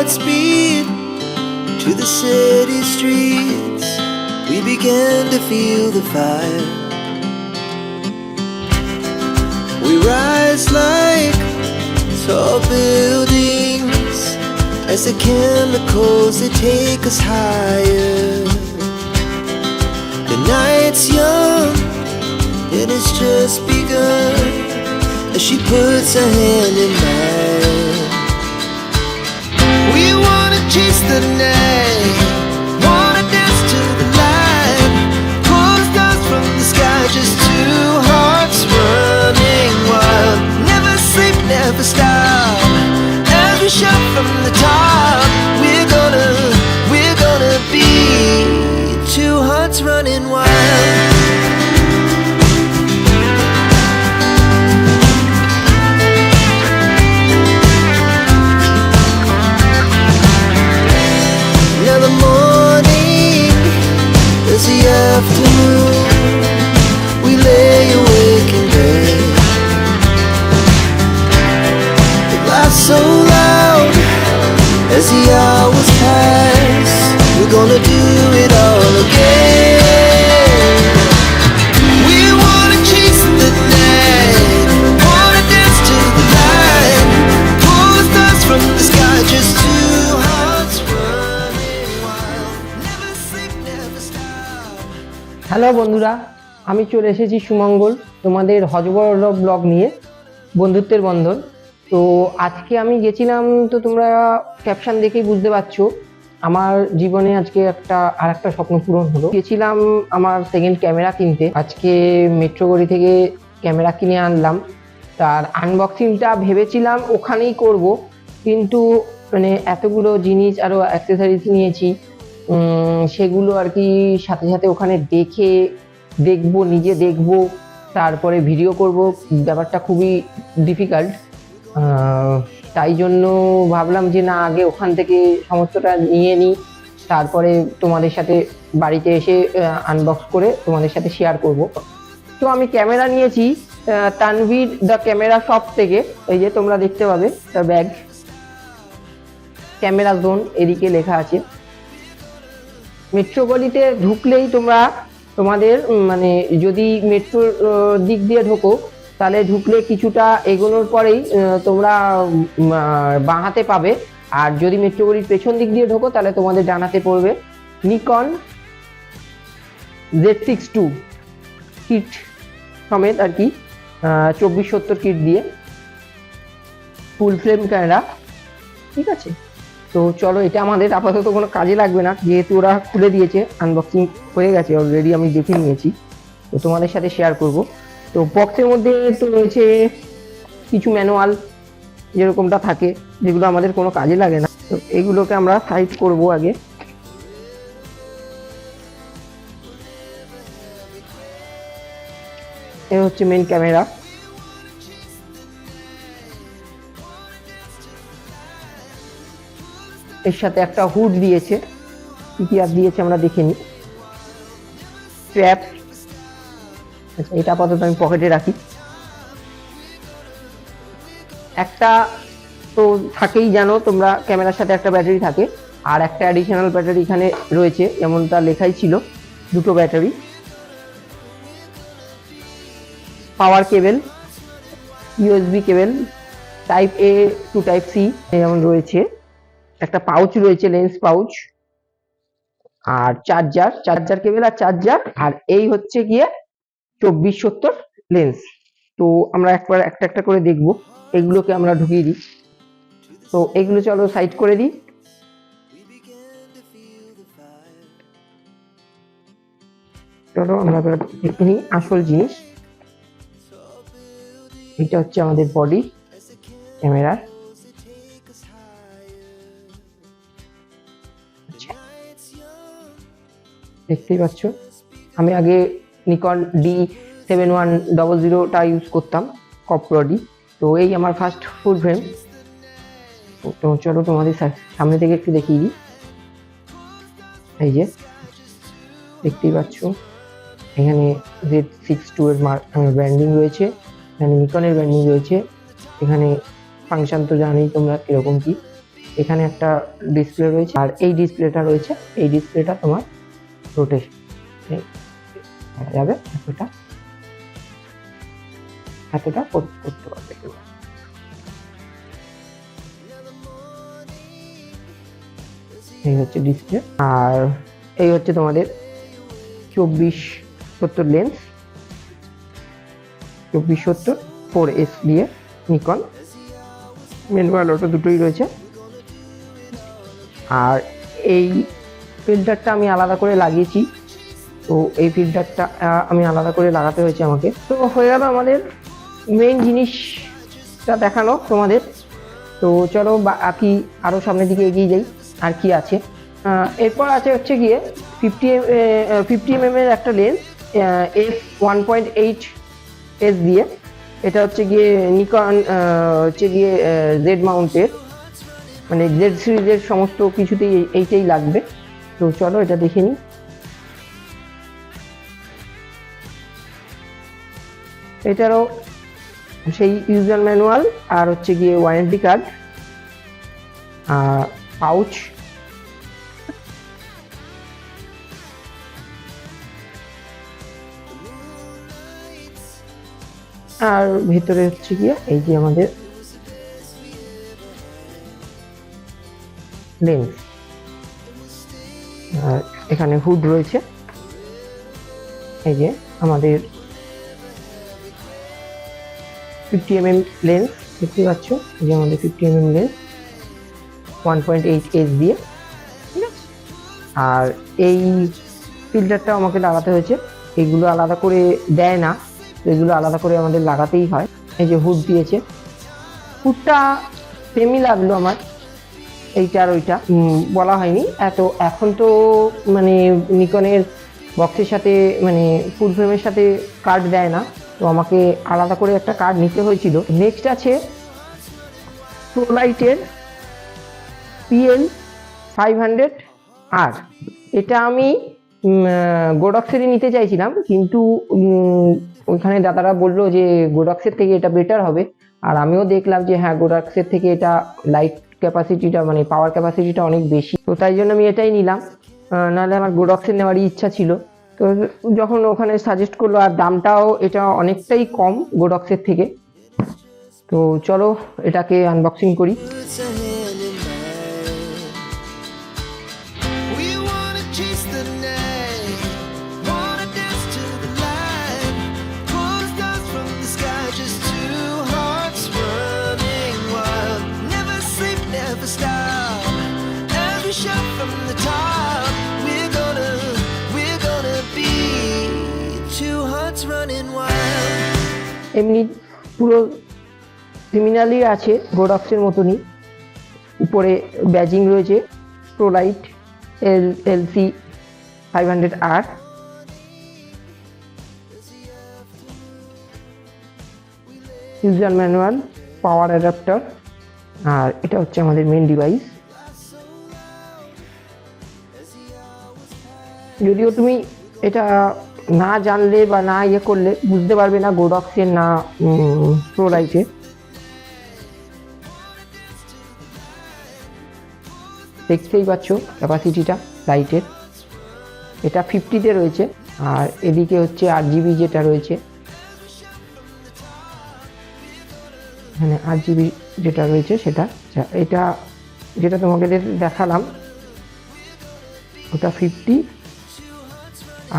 speed to the city streets. We began to feel the fire. We rise like tall buildings as the chemicals they take us higher. The night's young and it's just begun as she puts her hand in mine. We wanna chase the night, wanna dance to the light, pull stars from the sky, just two hearts running wild. Never sleep, never stop, as we shout from the top. We're gonna be two hearts running wild. Now the morning is the afternoon. We lay awake in bed. It laughs so loud as the hours pass. We're gonna do it all again. We wanna chase the night, wanna dance to the light, pull the stars from the sky, just two hearts running wild. Never sleep, never stop. Hello বন্ধুরা, আমি চলে এসেছি সুমঙ্গল তোমাদের হজবড় blog নিয়ে, বন্ধুত্বের বন্ধন। তো আজকে আমি গেছিলাম, তো তোমরা ক্যাপশন দেখেই বুঝতে পারছো আমার জীবনে আজকে আর একটা স্বপ্ন পূরণ হলো। গেছিলাম আমার সেকেন্ড ক্যামেরা কিনতে। আজকে মেট্রোগড়ি থেকে ক্যামেরা কিনে আনলাম। তার আনবক্সিংটা ভেবেছিলাম ওখানেই করব, কিন্তু মানে এতগুলো জিনিস আরও অ্যাক্সেসরিজ নিয়েছি, সেগুলো আর কি সাথে সাথে ওখানে নিজে দেখবো, তারপরে ভিডিও করব, ব্যাপারটা খুবই ডিফিকাল্ট। তাই জন্য ভাবলাম যে না, আগে ওখান থেকে সমস্তটা নিয়ে নিই, তারপরে তোমাদের সাথে বাড়িতে এসে আনবক্স করে তোমাদের সাথে শেয়ার করব। তো আমি ক্যামেরা নিয়েছি তানভীর দ্য ক্যামেরা শপ থেকে। এই যে তোমরা দেখতে পাবে তার ব্যাগ, ক্যামেরা জোন এদিকে লেখা আছে। মেট্রোগলিতে ঢুকলেই তোমাদের মানে যদি মেট্রোর দিক দিয়ে ঢোকো, তাহলে ঢুকলে কিছুটা এগোনোর পরেই তোমরা বাঁ হাতে পাবে, আর যদি মেট্রোগলির পেছন দিক দিয়ে ঢোকো তাহলে তোমাদের ডান হাতে পড়বে নিকন Z6 II কিট সমেত আর কি, 2470 কিট দিয়ে ফুল ফ্রেম ক্যামেরা। ঠিক আছে, তো চলো, এটা আমাদের আপাতত কোনো কাজে লাগবে না, যেহেতু ওরা খুলে দিয়েছে, আনবক্সিং হয়ে গেছে অলরেডি, আমি দেখে নিয়েছি, তো তোমাদের সাথে শেয়ার করব। তো বক্সের মধ্যে তো রয়েছে কিছু ম্যানুয়াল, যেরকমটা থাকে, যেগুলো আমাদের কোনো কাজে লাগে না। তো এগুলোকে আমরা সাইড করব আগে। এ হচ্ছে মেন ক্যামেরা। এর সাথে একটা হুড দিয়েছে, কি আর দিয়েছে আমরা দেখে নিই। স্ট্র্যাপ, আচ্ছা এটা আপাতত আমি পকেটে রাখি। একটা তো থাকেই, জানো তোমরা, ক্যামেরার সাথে একটা ব্যাটারি থাকে, আর একটা অ্যাডিশনাল ব্যাটারি এখানে রয়েছে, যেমনটা লেখাই ছিল, দুটো battery. Power cable, USB cable, type A to type C যেমন রয়েছে, একটা পাউচ রয়েছে, লেন্স পাউচ, আর চার্জার কেবেল আর চার্জার, আর এই হচ্ছে গিয়ে 2470 লেন্স। তো আমরা একটা একটা করে দেখবো, এগুলোকে আমরা ঢুকিয়ে দিই। তো এগুলো চলো সাইড করে দিই। চলো আমরা দেখে নিই আসল জিনিস। এটা হচ্ছে আমাদের বডি ক্যামেরার। দেখতেই পাচ্ছ, আমি আগে নিকন D7100টা ইউজ করতাম, কপরডি। তো এই আমার ফার্স্ট ফুল ফ্রেম। তো চলো তোমাদের সামনে থেকে একটু দেখিয়ে দিই। এই যে দেখতেই পাচ্ছ, এখানে Z6 II এর ব্র্যান্ডিং রয়েছে, এখানে নিকনের ব্র্যান্ডিং রয়েছে, এখানে ফাংশন তো জানোই তোমরা কিরকম কি। এখানে একটা ডিসপ্লে রয়েছে, আর এই ডিসপ্লেটা রয়েছে, এই ডিসপ্লেটা তোমার রোটেশন যাবে এতটা করতে পারবে। এই হচ্ছে ডিসপ্লে, আর এই হচ্ছে তোমাদের 2470 লেন্স, 2470 4S দিয়ে নিকন ম্যানুয়াল অটো দুটোই রয়েছে। আর এই ফিল্টারটা আমি আলাদা করে লাগিয়েছি, তো এই ফিল্টারটা আমি আলাদা করে লাগাতে হয়েছে আমাকে। তো হয়ে গেল আমাদের মেইন জিনিসটা দেখানো তোমাদের। তো চলো বাকি আরও সামনের দিকে এগিয়ে যাই, আর কি আছে। এরপর আছে হচ্ছে গিয়ে 50 mm এর একটা লেন্স f1.8s দিয়ে। এটা হচ্ছে গিয়ে নিকন হচ্ছে গিয়ে জেড মাউন্টের, মানে জেড সিরিজের সমস্ত কিছুতেই এইটাই লাগবে। তো চলো এটা দেখে নিই। এটারও সেই ইউজার ম্যানুয়াল, আর হচ্ছে গিয়ে ওয়ারেন্টি কার্ড, পাউচ, আর ভিতরে হচ্ছে গিয়ে এই যে আমাদের লেন্স, আর এখানে হুড রয়েছে। এই যে আমাদের 50 mm লেন্স দেখতে পাচ্ছ, এই যে আমাদের 50 mm লেন্স 1.8s দিয়ে, ঠিক আছে। আর এই ফিল্টারটা আমাকে লাগাতে হয়েছে, এইগুলো আলাদা করে দেয় না, এগুলো আলাদা করে আমাদের লাগাতেই হয়। এই যে হুড দিয়েছে, হুডটা সেমই লাগলো আমার, এইটা আর ওইটা বলা হয়নি এত। এখন তো মানে নিকনের বক্সের সাথে মানে ফুল ফ্রেমের সাথে কার্ড দেয় না, তো আমাকে আলাদা করে একটা কার্ড নিতে হয়েছিল। নেক্সট আছে প্রোলাইটের PL500R। এটা আমি গোডক্সেরই নিতে চাইছিলাম, কিন্তু ওইখানে দাদারা বললো যে গোডক্সের থেকে এটা বেটার হবে। আর আমিও দেখলাম যে হ্যাঁ, গোডক্সের থেকে এটা লাইট ক্যাপাসিটিটা মানে পাওয়ার ক্যাপাসিটিটা অনেক বেশি, তো তাই জন্য আমি এটাই নিলাম। নাহলে আমার গোডক্সের নেওয়ারই ইচ্ছা ছিল। তো যখন ওখানে সাজেস্ট করলো, আর দামটাও এটা অনেকটাই কম গোডক্সের থেকে, তো চলো এটাকে আনবক্সিং করি। Puts a hand in mine. We wanna chase the night, wanna dance to the light. Pull the stars from the sky, just two hearts running wild. Never sleep, never stop. Every shot from the top. We're gonna be two hearts running wild. এমনি পুরো similarly আছে গোডক্সের মতনই, উপরে badging রয়েছে Prolite LC500R। User manual, power adapter, আর এটা হচ্ছে আমাদের মেন ডিভাইস। যদিও তুমি এটা না জানলে বা না ইয়ে করলে বুঝতে পারবে না গোডক্সের না প্রোলাইটের। দেখতেই পাচ্ছ ক্যাপাসিটিটা লাইটের, এটা 50-তে রয়েছে, আর এদিকে হচ্ছে 8GB যেটা রয়েছে, এখানে 8GB যেটা রয়েছে সেটা। এটা যেটা তোমাকে দেখালাম ওটা 50,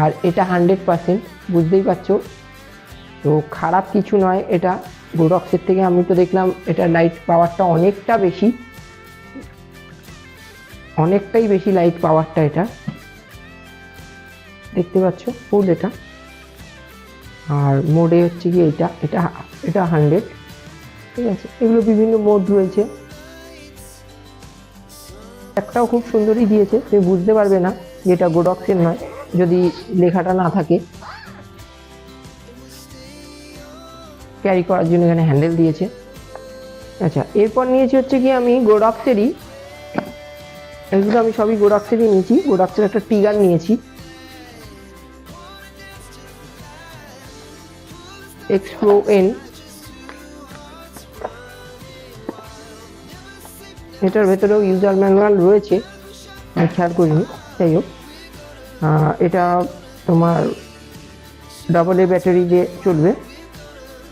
আর এটা 100%, বুঝতেই পারছো। তো খারাপ কিছু নয় এটা গোডক্সের থেকে। আমি তো দেখলাম এটা লাইট পাওয়ারটা অনেকটাই বেশি লাইট পাওয়ারটা, এটা দেখতে পাচ্ছ ফুল এটা। আর মোডে হচ্ছে কি এটা 100, ঠিক আছে। এগুলো বিভিন্ন মোড রয়েছে, একটাও খুব সুন্দরই দিয়েছে, তুমি বুঝতে পারবে না যে এটা গোডক্সের নয় যদি লেখাটা না থাকে। ক্যারি করার জন্য এখানে হ্যান্ডেল দিয়েছে। আচ্ছা, এরপর নিয়েছি হচ্ছে কি আমি গোডক্সেরই, এগুলো আমি সবই গোডক্সেরই নিয়েছি। গোডক্সের একটা টিগার নিয়েছি, X Pro N। এটার ভেতরেও ইউজার ম্যানুয়াল রয়েছে, আমি খেয়াল করিনি। যাই হোক, এটা তোমার ডবল এ ব্যাটারি দিয়ে চলবে।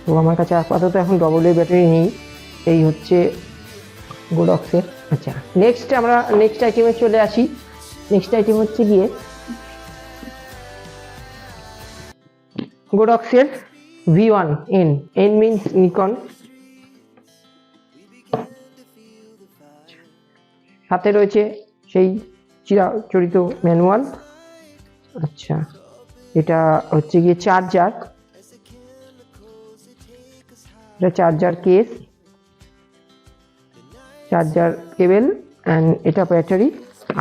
তো আমার কাছে আপাতত এখন ডবল এ ব্যাটারি নেই। এই হচ্ছে গোডক্সের। আচ্ছা, আমরা নেক্সট আইটেমে চলে আসি। নেক্সট আইটেম হচ্ছে গিয়ে গোডক্সের V1N। N means Nikon. হাতে রয়েছে সেই চিরাচরিত ম্যানুয়াল। আচ্ছা, এটা হচ্ছে গিয়ে চার্জার, এটা charger case, charger cable, and এটা ব্যাটারি।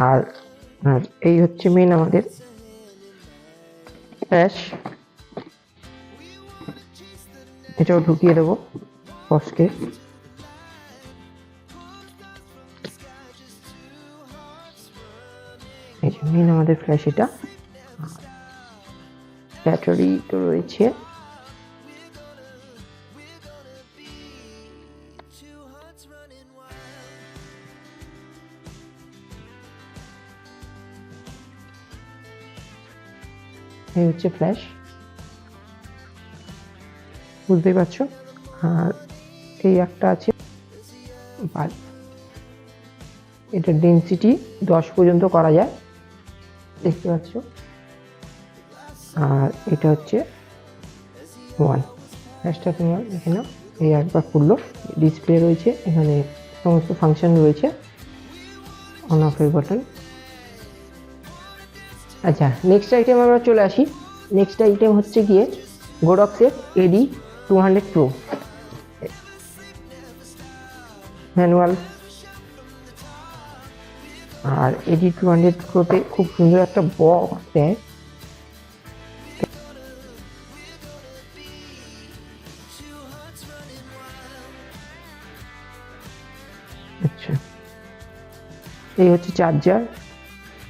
আর এই হচ্ছে মেন আমাদের ফ্ল্যাশ। এটাও ঢুকিয়ে দেবো বক্সকে। এই যে মেন আমাদের ফ্ল্যাশ, এটা ব্যাটারি তো রয়েছে। এই হচ্ছে ফ্ল্যাশ, বুঝতেই পারছো। আর এই একটা আছে বাল্ব, এটা ডেনসিটি 10 পর্যন্ত করা যায়, দেখতে পাচ্ছ। আর এটা হচ্ছে 1। ফ্ল্যাশটা তোমরা দেখে নাও। এই একবার খুললো, ডিসপ্লে রয়েছে, এখানে সমস্ত ফাংশন রয়েছে, অন অফের বাটন। আচ্ছা, নেক্সট আইটেম আমরা চলে আসি। নেক্সট আইটেম হচ্ছে গিয়ে গোডক্সের AD200 Pro ম্যানুয়াল। আর AD200 Proতে খুব সুন্দর একটা বক্স দেয়। আচ্ছা, এই হচ্ছে চার্জার,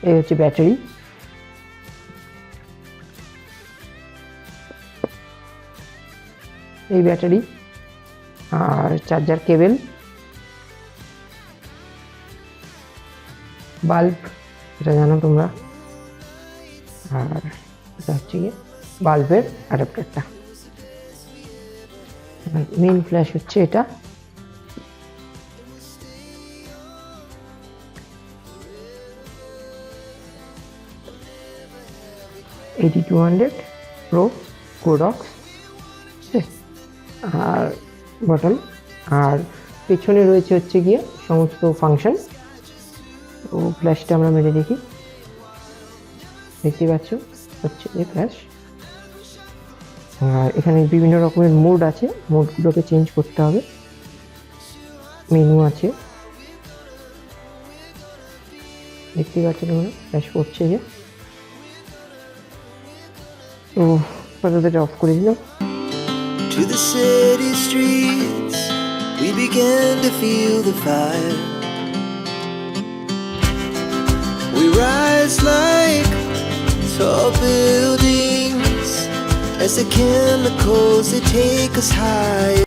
এই হচ্ছে ব্যাটারি। এই ব্যাটারি আর চার্জার কেবল, বাল্ব, এটা জানো তোমরা। আর এটা হচ্ছে গিয়ে বাল্বের অ্যাডাপ্টারটা। মেইন ফ্ল্যাশ হচ্ছে এটা। AD200 Pro গোডক্স। আর বটন, আর পেছনে রয়েছে হচ্ছে গিয়ে সমস্ত ফাংশন। তো ফ্ল্যাশটা আমরা মেরে দেখি, দেখতে পাচ্ছ হচ্ছে এই ফ্ল্যাশ। আর এখানে বিভিন্ন রকমের মোড আছে, মোডগুলোকে চেঞ্জ করতে হবে। মেনু আছে, দেখতে পাচ্ছ তোমরা, ফ্ল্যাশ করছে যে। তো এটা অফ করে দিলাম। To the city streets, we began to feel the fire. We rise like tall buildings as the chemicals, they take us high.